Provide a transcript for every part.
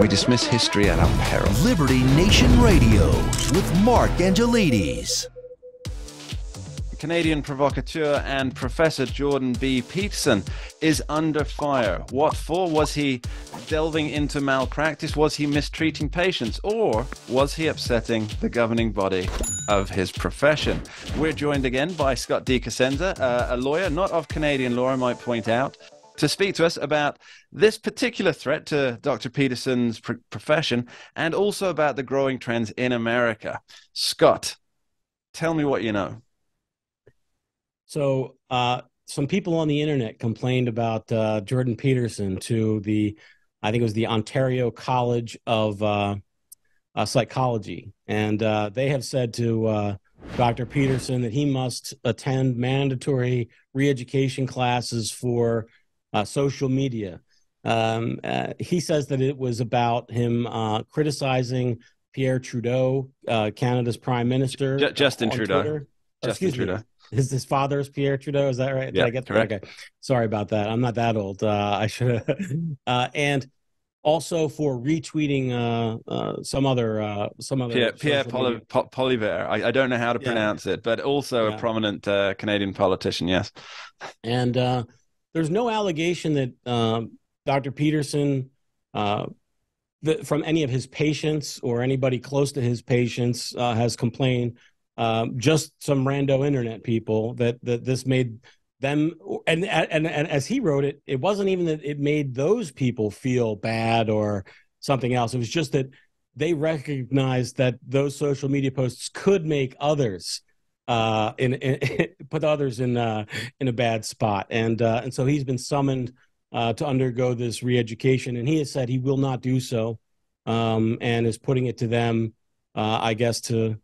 We dismiss history at our peril. Liberty Nation Radio with Mark Angelides. Canadian provocateur and Professor Jordan B. Peterson is under fire. What for? Was he delving into malpractice? Was he mistreating patients? Or was he upsetting the governing body of his profession? We're joined again by Scott D. Cosenza, a lawyer, not of Canadian law, I might point out, to speak to us about this particular threat to Dr. Peterson's profession and also about the growing trends in America. Scott, tell me what you know. So some people on the internet complained about Jordan Peterson to I think it was the Ontario College of Psychology. And they have said to Dr. Peterson that he must attend mandatory re-education classes for social media. He says that it was about him criticizing Pierre Trudeau, Canada's prime minister. Justin Trudeau. Twitter. Justin Trudeau. His father is Pierre Trudeau. Is that right? Yeah, Did I get correct. Okay. Sorry about that. I'm not that old. I should have. And also for retweeting some other Pierre Poilievre. I don't know how to pronounce it, but also a prominent Canadian politician. Yes. And there's no allegation that Dr. Peterson, from any of his patients or anybody close to his patients, has complained. Just some rando internet people that this made them, and as he wrote it, it wasn't even that it made those people feel bad or something else. It was just that they recognized that those social media posts could make others put others in a bad spot, and so he's been summoned to undergo this re-education, and he has said he will not do so, and is putting it to them, I guess, to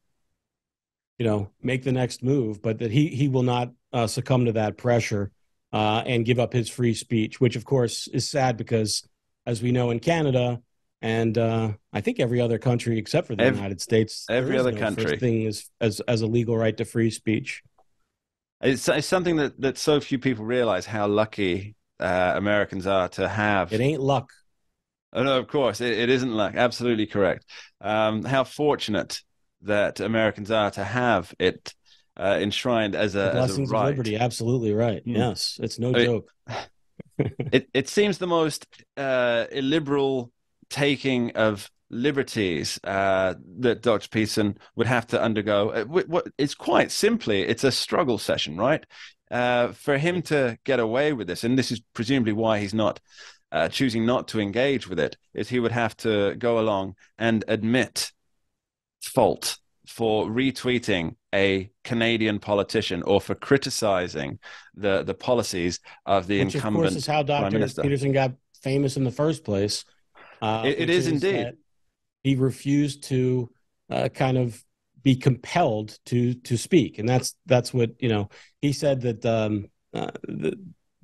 make the next move, but that he will not succumb to that pressure and give up his free speech, which of course is sad because, as we know, in Canada and I think every other country except for the United States, every other country such thing as a legal right to free speech. It's something that so few people realize how lucky Americans are to have. It ain't luck. Oh, no, of course it isn't luck. Absolutely correct. How fortunate that Americans are to have it enshrined as a blessings right. of liberty. Absolutely right. Yes, it's no joke. It seems the most illiberal taking of liberties that Dr. Peterson would have to undergo. It's quite simply, it's a struggle session, right? For him to get away with this, and this is presumably why he's not choosing not to engage with it, is he would have to go along and admit fault for retweeting a Canadian politician or for criticizing the policies of the incumbent prime minister. Which, of course, is how Dr. Peterson got famous in the first place. It is indeed. He refused to kind of be compelled to speak, and that's what he said that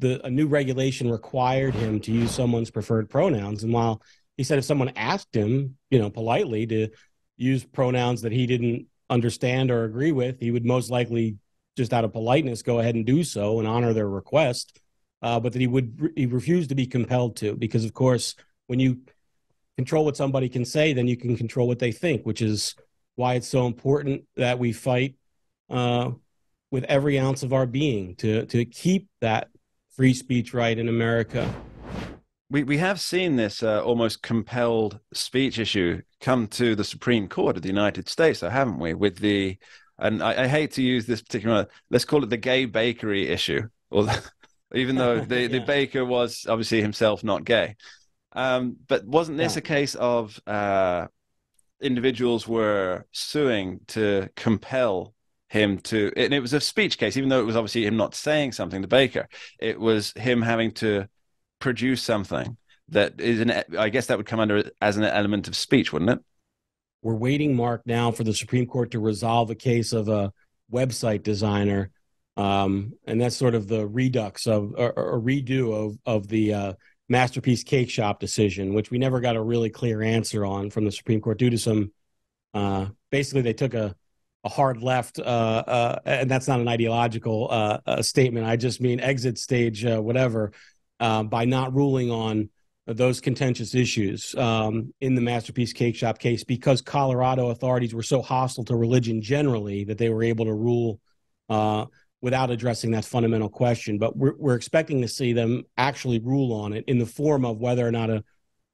a new regulation required him to use someone's preferred pronouns, and while he said if someone asked him, politely to use pronouns that he didn't understand or agree with, he would most likely, just out of politeness, go ahead and do so and honor their request. But that he refused to be compelled to, because of course, when you control what somebody can say, then you can control what they think, which is why it's so important that we fight with every ounce of our being to keep that free speech right in America. We have seen this almost compelled speech issue come to the Supreme Court of the United States, though, haven't we? With and I hate to use this particular, let's call it the gay bakery issue, even though the baker was obviously himself not gay. But wasn't this a case of individuals were suing to compel him to, and it was a speech case, even though it was obviously him not saying something, the baker, it was him having to produce something that is I guess that would come under as an element of speech, wouldn't it? We're waiting, Mark, now for the Supreme Court to resolve a case of a website designer, and that's sort of the redux of a redo of the Masterpiece Cake Shop decision, which we never got a really clear answer on from the Supreme Court due to some basically they took a hard left, and that's not an ideological statement. I just mean exit stage, whatever, by not ruling on those contentious issues in the Masterpiece Cake Shop case, because Colorado authorities were so hostile to religion generally that they were able to rule without addressing that fundamental question. But we're expecting to see them actually rule on it in the form of whether or not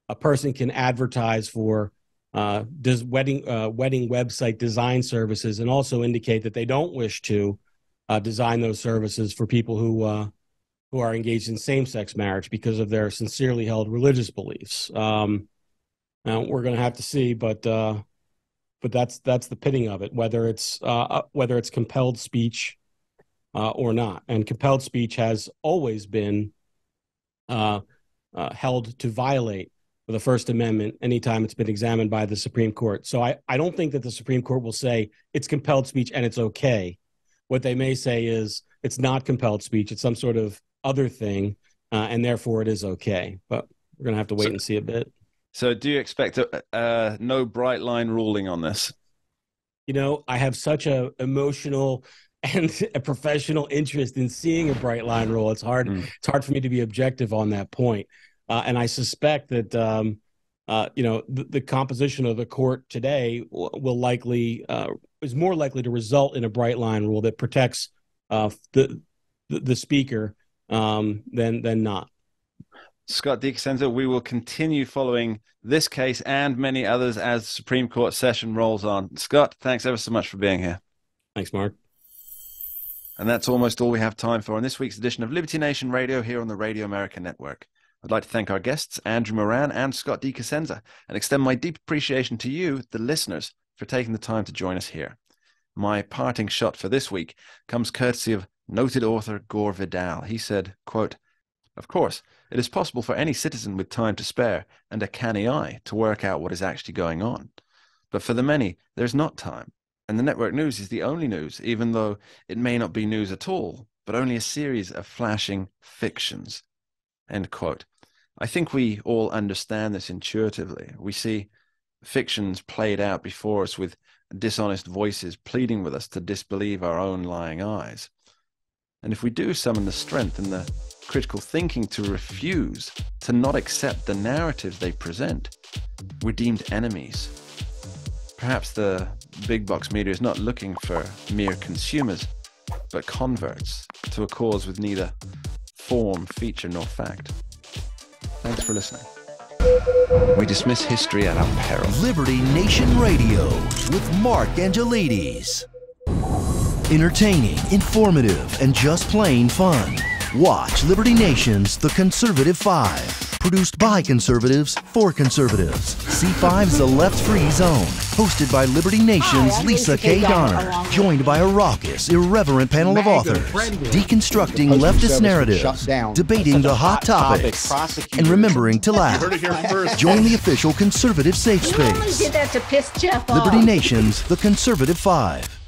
a person can advertise for wedding website design services, and also indicate that they don't wish to design those services for people who are engaged in same-sex marriage because of their sincerely held religious beliefs. Now we're going to have to see, but that's the pitting of it, whether it's compelled speech or not. And compelled speech has always been held to violate the First Amendment anytime it's been examined by the Supreme Court. So I don't think that the Supreme Court will say it's compelled speech and it's okay. What they may say is it's not compelled speech, it's some sort of other thing, and therefore it is okay. But we're going to have to wait and see a bit. So do you expect no bright line ruling on this? You know, I have such a emotional and a professional interest in seeing a bright line rule. It's hard for me to be objective on that point. And I suspect that, the composition of the court today will likely is more likely to result in a bright line rule that protects the speaker than not. Scott DiCosenza, we will continue following this case and many others as the Supreme Court session rolls on. Scott, thanks ever so much for being here. Thanks, Mark. And that's almost all we have time for on this week's edition of Liberty Nation Radio here on the Radio America Network. I'd like to thank our guests, Andrew Moran and Scott DiCosenza, and extend my deep appreciation to you, the listeners, for taking the time to join us here. My parting shot for this week comes courtesy of noted author Gore Vidal. He said, quote, "Of course, it is possible for any citizen with time to spare and a canny eye to work out what is actually going on. But for the many, there's not time. And the network news is the only news, even though it may not be news at all, but only a series of flashing fictions." End quote. I think we all understand this intuitively. We see fictions played out before us with dishonest voices pleading with us to disbelieve our own lying eyes. And if we do summon the strength and the critical thinking to refuse, to not accept the narratives they present, we're deemed enemies. Perhaps the big box media is not looking for mere consumers, but converts to a cause with neither form, feature, nor fact. Thanks for listening. We dismiss history at our peril. Liberty Nation Radio with Mark Angelides. Entertaining, informative, and just plain fun. Watch Liberty Nation's The Conservative 5. Produced by conservatives for conservatives. C5's The Left Free Zone. Hosted by Liberty Nation's Lisa K. Donner. Joined by a raucous, irreverent panel of authors. Deconstructing leftist narratives. Debating the hot topics. And remembering to laugh. Join the official conservative safe space. You only did that to piss Jeff off. Liberty Nation's The Conservative 5.